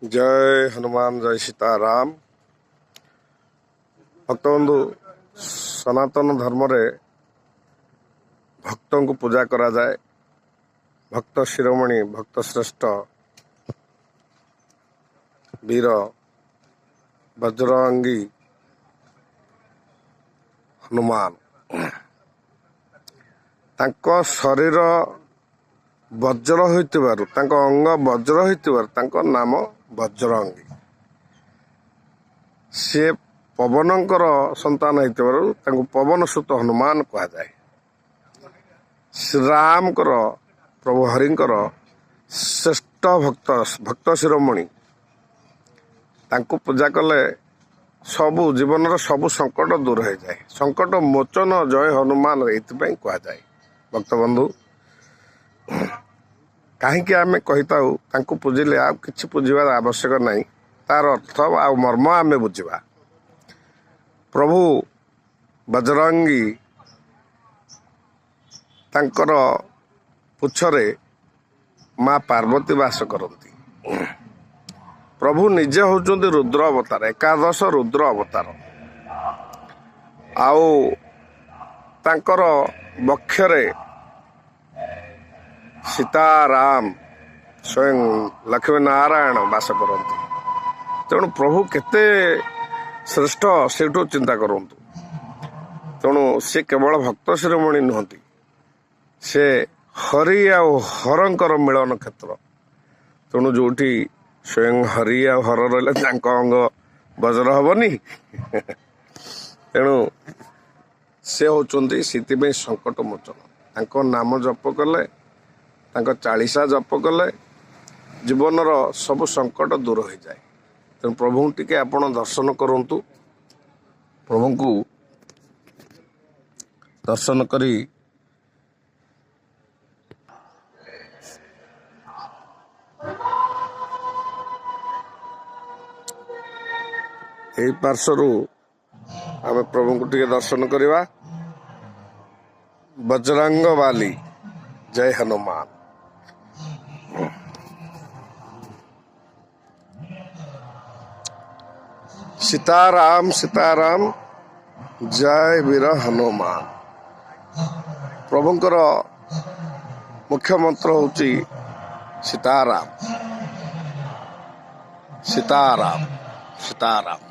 जय हनुमान जय सीताराम। भक्तबंधु सनातन धर्म रे भक्त को पूजा करा जाए। भक्त शिरोमणि भक्त श्रेष्ठ वीर वज्रंगी हनुमान तांको शरीर वज्र होइतिबारु तांको अंग वज्र होइतिबारु तांको नाम वज्रंगी। से पवनंकर संतान होइतिबारु तांको पवन सुत हनुमान कहा जाए। श्रीराम प्रभु हरिंकर श्रेष्ठ भक्त शिरोमणि तांको पूजा कले सबु जीवन सबु संकट दूर हो जाए। संकट मोचन जय हनुमान एथि कहा जाए। भक्तबंधु कहीं आम कही पूजिले आ कि पूजवार आवश्यक नहीं, तार अर्थ आ मर्म आम बुझा। प्रभु बजरंगी तांकर पुछरे माँ पार्वती वास करती। प्रभु निजे होचुंदी रुद्र अवतार, एकादश रुद्र अवतार। आउ तांकर बक्षरे सीताराम स्वयं लक्ष्मी नारायण वास करती। तेणु प्रभु केते श्रेष्ठ सेठू चिंता करंतु। तेणु से केवल भक्त शिरोमणि नुहति, से हरि आ हरंकर मिलन क्षेत्र। तेणु जोठी स्वयं हरि आ हर रहिले तांको अंग वज्र हबनी। तेणु से होचुंदी सीति संकट मोचन। तांको नाम जप कले, तांको चालीसा जप कले जीवन सब संकट दूर हो जाए। तेणु प्रभु टिके आपण दर्शन करंतु। प्रभु को दर्शन करी पार्श्वर आम प्रभु को टिके दर्शन करवा। बजरंग वाली जय हनुमान। सीताराम सीताराम जय वीर हनुमान। प्रभुंकर मुख्य मंत्र होची सीताराम सीताराम सीताराम।